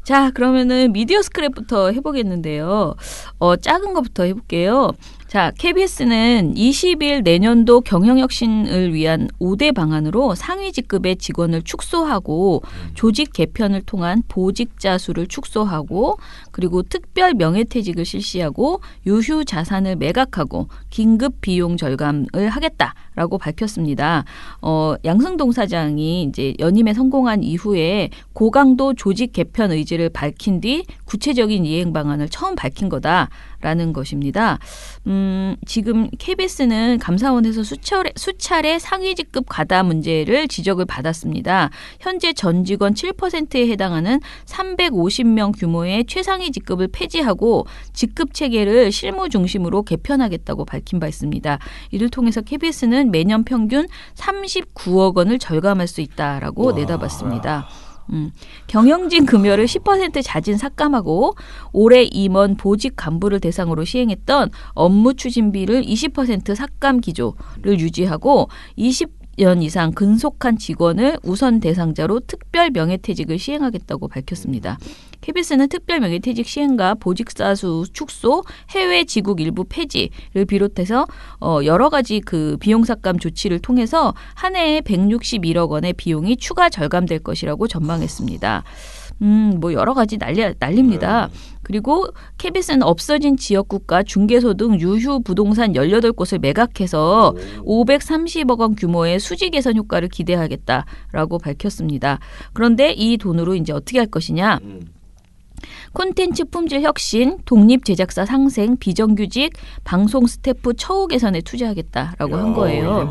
자, 그러면은 미디어 스크랩부터 해보겠는데요. 작은 것부터 해볼게요. 자, KBS는 20일 내년도 경영혁신을 위한 5대 방안으로 상위 직급의 직원을 축소하고 조직 개편을 통한 보직자 수를 축소하고 그리고 특별 명예퇴직을 실시하고 유휴 자산을 매각하고 긴급 비용 절감을 하겠다라고 밝혔습니다. 양승동 사장이 이제 연임에 성공한 이후에 고강도 조직 개편 의지를 밝힌 뒤 구체적인 이행 방안을 처음 밝힌 거다라는 것입니다. 지금 KBS는 감사원에서 수차례 상위직급 과다 문제를 지적을 받았습니다. 현재 전 직원 7%에 해당하는 350명 규모의 최상위 직급을 폐지하고 직급 체계를 실무 중심으로 개편하겠다고 밝힌 바 있습니다. 이를 통해서 KBS는 매년 평균 39억 원을 절감할 수 있다라고 내다봤습니다. 경영진 금여를 10% 자진 삭감하고 올해 임원 보직 간부를 대상으로 시행했던 업무 추진비를 20% 삭감 기조를 유지하고 20년 이상 근속한 직원을 우선 대상자로 특별 명예퇴직을 시행하겠다고 밝혔습니다. KBS는 특별 명예퇴직 시행과 보직사수 축소, 해외 지국 일부 폐지를 비롯해서 여러 가지 그 비용 삭감 조치를 통해서 한 해에 161억 원의 비용이 추가 절감될 것이라고 전망했습니다. 뭐 여러 가지 난립니다. 그리고 KBS는 없어진 지역국가 중개소등 유휴 부동산 18곳을 매각해서 530억 원 규모의 수지 개선 효과를 기대하겠다라고 밝혔습니다. 그런데 이 돈으로 이제 어떻게 할 것이냐? 콘텐츠 품질 혁신, 독립 제작사 상생, 비정규직, 방송 스태프 처우 개선에 투자하겠다라고 한 거예요.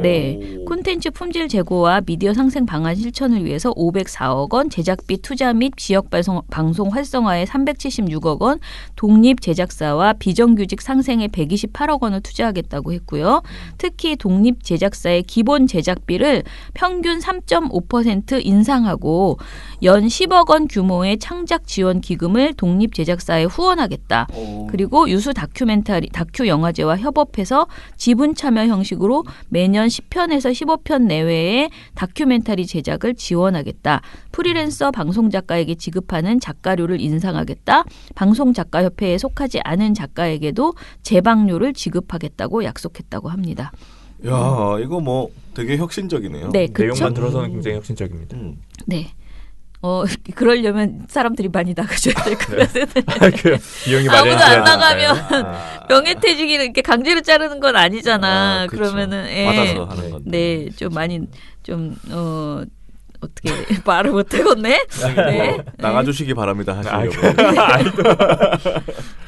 네, 콘텐츠 품질 제고와 미디어 상생 방안 실천을 위해서 504억 원, 제작비 투자 및 지역 방송 활성화에 376억 원, 독립 제작사와 비정규직 상생에 128억 원을 투자하겠다고 했고요. 특히 독립 제작사의 기본 제작비를 평균 3.5% 인상하고 연 10억 원 규모의 창작 지원 기금을 독립 제작사에 후원하겠다. 그리고 유수 다큐 영화제와 협업해서 지분 참여 형식으로 매년 10편에서 15편 내외의 다큐멘터리 제작을 지원하겠다. 프리랜서 방송 작가에게 지급하는 작가료를 인상하겠다. 방송 작가협회에 속하지 않은 작가에게도 제방료를 지급하겠다고 약속했다고 합니다. 야, 이거 뭐 되게 혁신적이네요. 네, 내용만 들어서는 굉장히 혁신적입니다. 네. 그러려면 사람들이 많이 나가줘야 될 것 같아요. 비용이 아무도 마련돼야 안 나가면 명예퇴직이 이렇게 강제로 자르는 건 아니잖아. 그러면은 받아서 하는 건데. 네, 좀 많이 좀 어떻게 말을 못 하겠네. 네. 나가주시기 바랍니다 하시려고.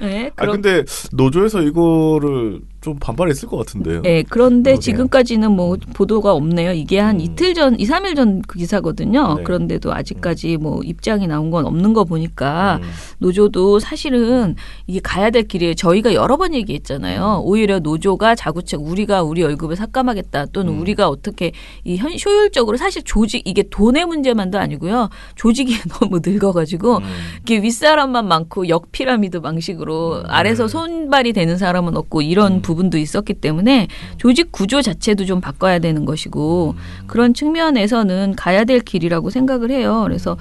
네, 근데 노조에서 이거를 좀 반발했을 것 같은데요. 네, 그런데 그러게요. 지금까지는 뭐 보도가 없네요. 이게 한 이틀 전, 2, 3일 전 그 기사거든요. 네. 그런데도 아직까지 뭐 입장이 나온 건 없는 거 보니까 노조도 사실은 이게 가야 될 길이에요. 저희가 여러 번 얘기했잖아요. 오히려 노조가 자구책 우리가 우리 월급을 삭감하겠다 또는 우리가 어떻게 이 효율적으로 사실 조직 이게 돈의 문제만도 아니고요. 조직이 너무 늙어가지고 이게 윗사람만 많고 역피라미드 방식으로 아래서 손발이 되는 사람은 없고 이런 부분도 있었기 때문에 조직 구조 자체도 좀 바꿔야 되는 것이고 그런 측면에서는 가야 될 길이라고 생각을 해요. 그래서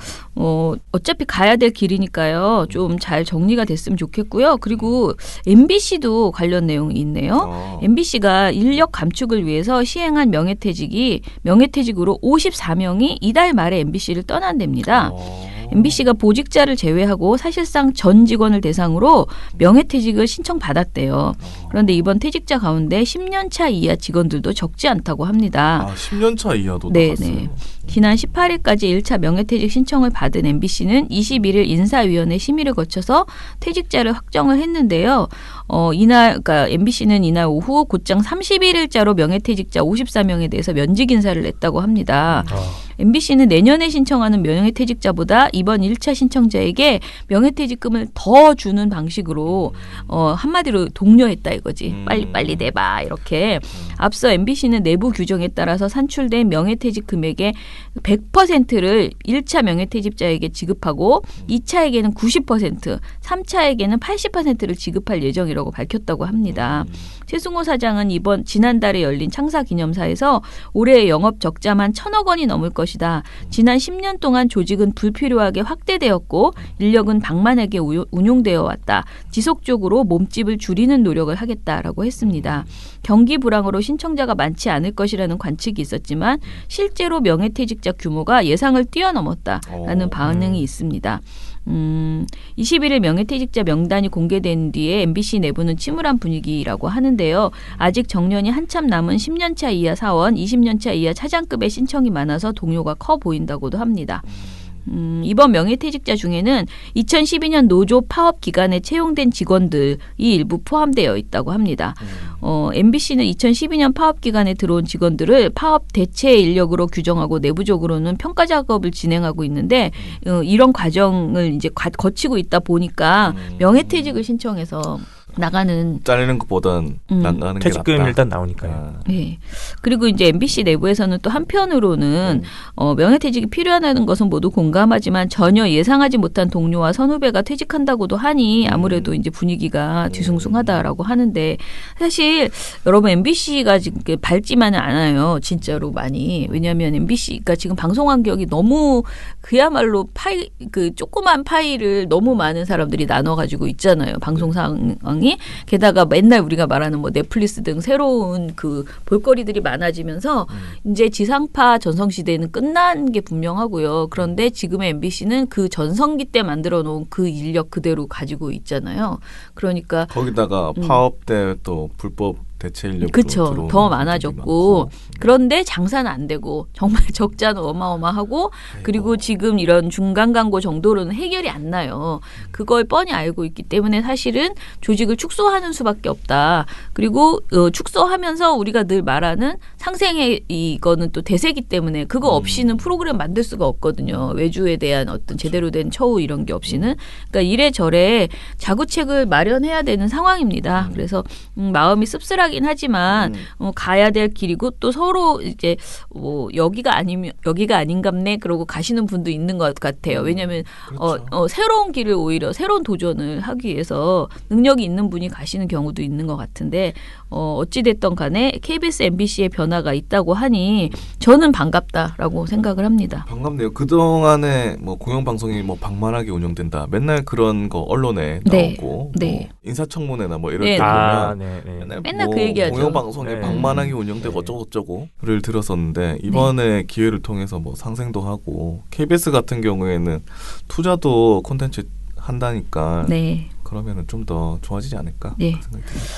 어차피 가야 될 길이니까요. 좀 잘 정리가 됐으면 좋겠고요. 그리고 MBC도 관련 내용이 있네요. MBC가 인력 감축을 위해서 시행한 명예퇴직으로 54명이 이달 말에 MBC를 떠난답니다. MBC가 보직자를 제외하고 사실상 전 직원을 대상으로 명예퇴직을 신청받았대요. 그런데 이번 퇴직자 가운데 10년 차 이하 직원들도 적지 않다고 합니다. 10년 차 이하도 네네. 나갔어요. 지난 18일까지 1차 명예퇴직 신청을 받은 MBC는 21일 인사위원회 심의를 거쳐서 퇴직자를 확정을 했는데요. 그러니까 MBC는 이날 오후 곧장 31일자로 명예퇴직자 54명에 대해서 면직 인사를 냈다고 합니다. MBC는 내년에 신청하는 명예퇴직자보다 이번 1차 신청자에게 명예퇴직금을 더 주는 방식으로 한마디로 독려했다 이거지. 빨리 내봐 이렇게. 앞서 MBC는 내부 규정에 따라서 산출된 명예퇴직 금액의 100%를 1차 명예퇴직자에게 지급하고 2차에게는 90%, 3차에게는 80%를 지급할 예정이라고 밝혔다고 합니다. 최승호 사장은 지난달에 열린 창사기념사에서 올해 영업 적자만 1,000억 원이 넘을 것이다. 지난 10년 동안 조직은 불필요하게 확대되었고 인력은 방만하게 운용되어 왔다. 지속적으로 몸집을 줄이는 노력을 하겠다라고 했습니다. 경기 불황으로 신청자가 많지 않을 것이라는 관측이 있었지만 실제로 명예퇴직자 규모가 예상을 뛰어넘었다라는 반응이 있습니다. 21일 명예퇴직자 명단이 공개된 뒤에 MBC 내부는 침울한 분위기라고 하는데요. 아직 정년이 한참 남은 10년차 이하 사원, 20년차 이하 차장급의 신청이 많아서 동요가 커 보인다고도 합니다. 이번 명예퇴직자 중에는 2012년 노조 파업 기간에 채용된 직원들이 일부 포함되어 있다고 합니다. MBC는 2012년 파업 기간에 들어온 직원들을 파업 대체 인력으로 규정하고 내부적으로는 평가 작업을 진행하고 있는데 이런 과정을 이제 거치고 있다 보니까 명예퇴직을 신청해서 나가는 잘리는 것보단 나가는 게 퇴직금 낫다. 일단 나오니까요. 네. 그리고 이제 MBC 내부에서는 또 한편으로는 명예퇴직이 필요하다는 것은 모두 공감하지만 전혀 예상하지 못한 동료와 선후배가 퇴직한다고도 하니 아무래도 이제 분위기가 뒤숭숭하다라고 하는데 사실 여러분 MBC가 지금 밝지만은 않아요. 진짜로 많이. 왜냐하면 MBC가 지금 방송 환경이 너무 그야말로 조그만 파일을 너무 많은 사람들이 나눠가지고 있잖아요. 방송 상황이. 게다가 맨날 우리가 말하는 뭐 넷플릭스 등 새로운 그 볼거리들이 많아지면서 이제 지상파 전성시대는 끝난 게 분명하고요. 그런데 지금의 MBC는 그 전성기 때 만들어 놓은 그 인력 그대로 가지고 있잖아요. 그러니까 거기다가 파업 때 또 불법 대체 인력으로 그렇죠. 더 많아졌고 그런데 장사는 안 되고 정말 적자는 어마어마하고 그리고 지금 이런 중간 광고 정도로는 해결이 안 나요. 그걸 뻔히 알고 있기 때문에 사실은 조직을 축소하는 수밖에 없다. 그리고 축소하면서 우리가 늘 말하는 상생의 이거는 또 대세기 때문에 그거 없이는 프로그램 만들 수가 없거든요. 외주에 대한 어떤 제대로 된 처우 이런 게 없이는. 그러니까 이래저래 자구책을 마련해야 되는 상황입니다. 그래서 마음이 씁쓸하긴 하지만 가야 될 길이고 또 서로 이제 뭐 여기가 아닌갑네 그러고 가시는 분도 있는 것 같아요. 왜냐하면 그렇죠. 새로운 길을 오히려 새로운 도전을 하기 위해서 능력이 있는 분이 가시는 경우도 있는 것 같은데 어찌됐던 간에 KBS, MBC의 변화가 있다고 하니 저는 반갑다라고 생각을 합니다. 반갑네요. 그동안에 뭐 공영방송이 뭐 방만하게 운영된다. 맨날 그런 거 언론에 네. 나오고 네. 뭐 인사청문회나 뭐 이럴 네. 때 보면 맨날 뭐 그 얘기하죠. 공영방송이 네. 방만하게 운영되고 어쩌고저쩌고를 들었었는데 이번에 기회를 통해서 뭐 상생도 하고 KBS 같은 경우에는 투자도 콘텐츠 한다니까 네. 그러면은 좀 더 좋아지지 않을까 네. 그런 생각이 듭니다.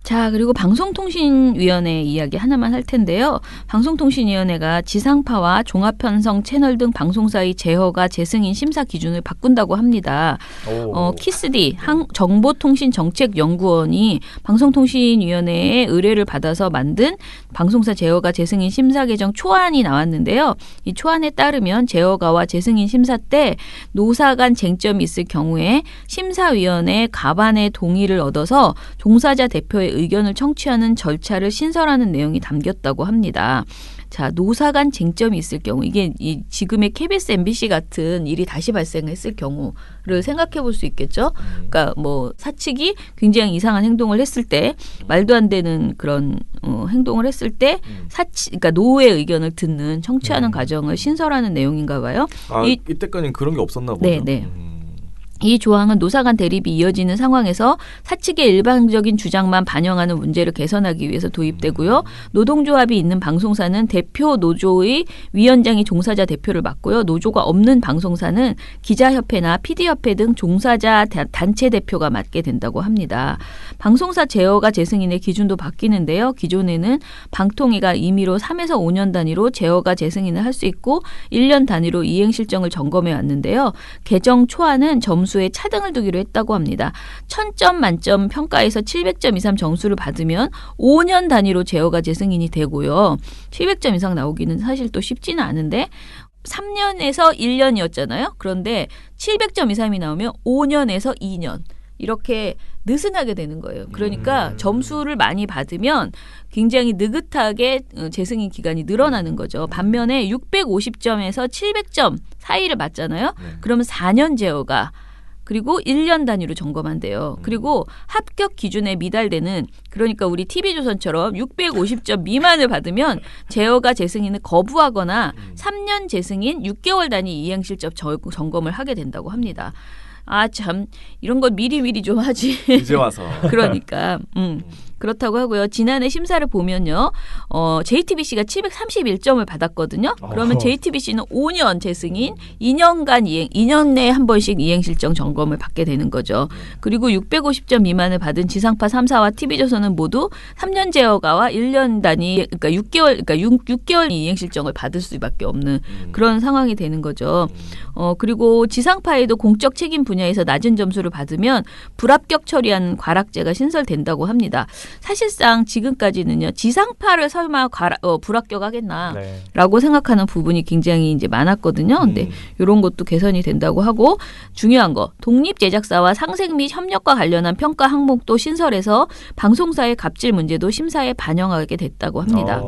자, 그리고 방송통신위원회 이야기 하나만 할 텐데요. 방송통신위원회가 지상파와 종합편성 채널 등 방송사의 제허가 재승인 심사 기준을 바꾼다고 합니다. 키스디 정보통신정책연구원이 방송통신위원회의 의뢰를 받아서 만든 방송사 제허가 재승인 심사 개정 초안이 나왔는데요. 이 초안에 따르면 제허가와 재승인 심사 때 노사 간 쟁점이 있을 경우에 심사위원회 가반의 동의를 얻어서 종사자 대표의 의견을 청취하는 절차를 신설하는 내용이 담겼다고 합니다. 자, 노사 간 쟁점이 있을 경우 이게 지금의 KBS, MBC 같은 일이 다시 발생했을 경우를 생각해 볼 수 있겠죠. 그러니까 뭐 사측이 굉장히 이상한 행동을 했을 때 말도 안 되는 그런 행동을 했을 때 그러니까 노의 의견을 듣는 청취하는 과정을 신설하는 내용인가 봐요. 이때까지는 그런 게 없었나 보죠. 네, 네. 이 조항은 노사 간 대립이 이어지는 상황에서 사측의 일방적인 주장만 반영하는 문제를 개선하기 위해서 도입되고요. 노동조합이 있는 방송사는 대표 노조의 위원장이 종사자 대표를 맡고요. 노조가 없는 방송사는 기자협회나 PD협회 등 종사자 단체 대표가 맡게 된다고 합니다. 방송사 제허가 재승인의 기준도 바뀌는데요. 기존에는 방통위가 임의로 3에서 5년 단위로 제허가 재승인을 할 수 있고 1년 단위로 이행 실정을 점검해 왔는데요. 개정 초안은 점수에 차등을 두기로 했다고 합니다. 1000점 만점 평가에서 700점 이상 점수를 받으면 5년 단위로 제허가 재승인이 되고요. 700점 이상 나오기는 사실 또 쉽지는 않은데 3년에서 1년이었잖아요. 그런데 700점 이상이 나오면 5년에서 2년. 이렇게 느슨하게 되는 거예요. 그러니까 점수를 많이 받으면 굉장히 느긋하게 재승인 기간이 늘어나는 거죠. 반면에 650점에서 700점 사이를 맞잖아요. 그러면 4년 제어가 그리고 1년 단위로 점검한대요. 그리고 합격 기준에 미달되는 그러니까 우리 TV조선처럼 650점 미만을 받으면 제어가 재승인을 거부하거나 3년 재승인 6개월 단위 이행실적 점검을 하게 된다고 합니다. 아, 참 이런 거 미리 좀 하지. 이제 와서. 그러니까 그렇다고 하고요. 지난해 심사를 보면요. JTBC가 731점을 받았거든요. 그러면 JTBC는 5년 재승인 2년간 2년 내에 한 번씩 이행실정 점검을 받게 되는 거죠. 그리고 650점 미만을 받은 지상파 3사와 TV조선은 모두 3년 제어가와 1년 단위 그러니까 6개월 이행실정을 받을 수밖에 없는 그런 상황이 되는 거죠. 그리고 지상파에도 공적 책임 분야에서 낮은 점수를 받으면 불합격 처리하는 과락제가 신설된다고 합니다. 사실상 지금까지는요 지상파를 설마 불합격하겠나라고 생각하는 부분이 굉장히 이제 많았거든요. 근데 이런 것도 개선이 된다고 하고 중요한 거 독립 제작사와 상생 및 협력과 관련한 평가 항목도 신설해서 방송사의 갑질 문제도 심사에 반영하게 됐다고 합니다.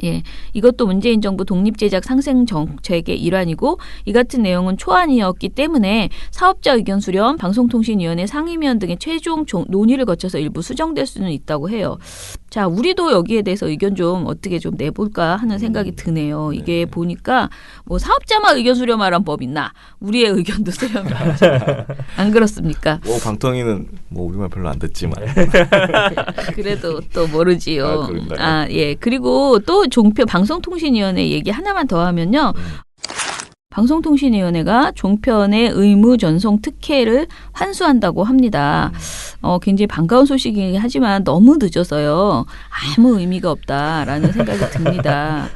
예, 이것도 문재인 정부 독립 제작 상생 정책의 일환이고 이 같은 내용은 초안이었기 때문에 사업자 의견 수렴, 방송통신위원회 상임위원 등의 최종 논의를 거쳐서 일부 수정될 수는 있다고 해요. 자, 우리도 여기에 대해서 의견 좀 어떻게 좀 내볼까 하는 생각이 드네요. 이게 보니까 뭐 사업자만 의견 수렴하라는 법 있나? 우리의 의견도 수렴하죠. 안 그렇습니까? 뭐 방통위는 뭐 우리말 별로 안 듣지만 그래도 또 모르지요. 아, 예. 그리고 또 종편 방송통신위원회 얘기 하나만 더 하면요. 방송통신위원회가 종편의 의무 전송 특혜를 환수한다고 합니다. 굉장히 반가운 소식이긴 하지만 너무 늦어서요. 아무 의미가 없다라는 생각이 듭니다.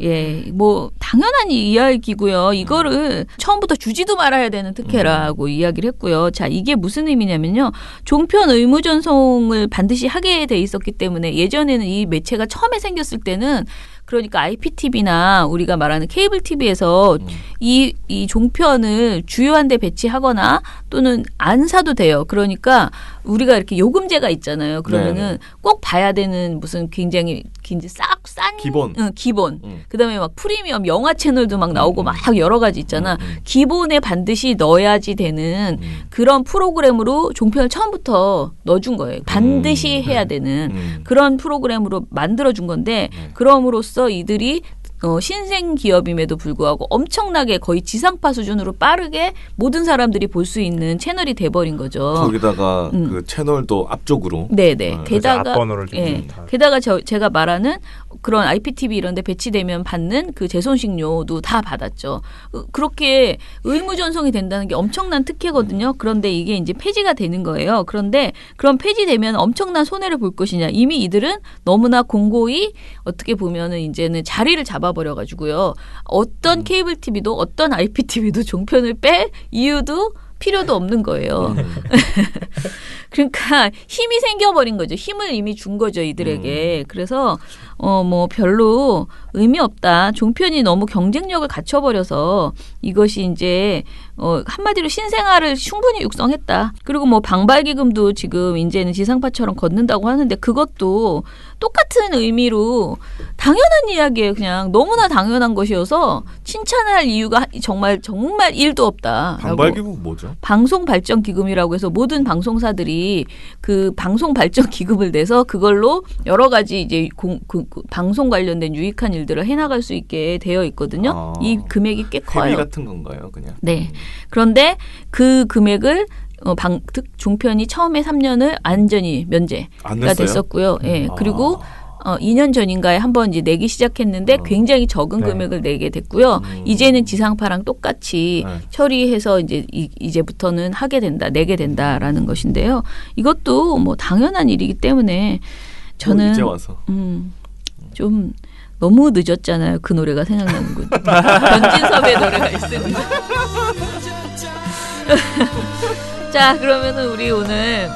예, 뭐 당연한 이야기고요. 이거를 처음부터 주지도 말아야 되는 특혜라고 이야기를 했고요. 자, 이게 무슨 의미냐면요. 종편 의무 전송을 반드시 하게 돼 있었기 때문에 예전에는 이 매체가 처음에 생겼을 때는 그러니까 IPTV나 우리가 말하는 케이블 TV에서 이 종편을 주요한 데 배치하거나 또는 안 사도 돼요. 그러니까 우리가 이렇게 요금제가 있잖아요. 그러면은 꼭 봐야 되는 무슨 굉장히 싼 기본. 기본. 그다음에 막 프리미엄 영화 채널도 막 나오고 막 여러 가지 있잖아. 기본에 반드시 넣어야지 되는 그런 프로그램으로 종편을 처음부터 넣어준 거예요. 반드시 해야 되는 그런 프로그램으로 만들어준 건데 그럼으로써 이들이 신생 기업임에도 불구하고 엄청나게 거의 지상파 수준으로 빠르게 모든 사람들이 볼 수 있는 채널이 돼버린 거죠. 거기다가 그 채널도 앞쪽으로. 네네. 게다가 앞번호를 게다가 제가 말하는 그런 IPTV 이런 데 배치되면 받는 그 재손식료도 다 받았죠. 그렇게 의무 전송이 된다는 게 엄청난 특혜거든요. 그런데 이게 이제 폐지가 되는 거예요. 그런데 그럼 폐지되면 엄청난 손해를 볼 것이냐. 이미 이들은 너무나 공고히 어떻게 보면은 이제는 자리를 잡아버려 가지고요. 어떤 케이블 TV도 어떤 IPTV도 종편을 뺄 이유도 필요도 없는 거예요. 그러니까 힘이 생겨버린 거죠. 힘을 이미 준 거죠, 이들에게. 그래서 뭐 별로 의미 없다. 종편이 너무 경쟁력을 갖춰버려서 이것이 이제 한마디로 신생아를 충분히 육성했다. 그리고 뭐 방발기금도 지금 이제는 지상파처럼 걷는다고 하는데 그것도 똑같은 의미로 당연한 이야기예요. 그냥 너무나 당연한 것이어서 칭찬할 이유가 정말 1도 없다. 방발기금 뭐죠? 방송발전기금이라고 해서 모든 방송사들이 그 방송발전기금을 내서 그걸로 여러 가지 이제 방송 관련된 유익한 일들을 해나갈 수 있게 되어 있거든요. 이 금액이 꽤 커요. 회비 같은 건가요, 그냥? 네. 그런데 그 금액을 종편이 처음에 3년을 안전히 면제가 됐었고요. 예. 그리고 2년 전인가에 한번 이제 내기 시작했는데 굉장히 적은 금액을 내게 됐고요. 이제는 지상파랑 똑같이 처리해서 이제부터는 내게 된다라는 것인데요. 이것도 뭐 당연한 일이기 때문에 저는 이제 와서 좀 너무 늦었잖아요. 그 노래가 생각나는군. 변진섭의 노래가 있습니다. 자, 그러면은 우리 오늘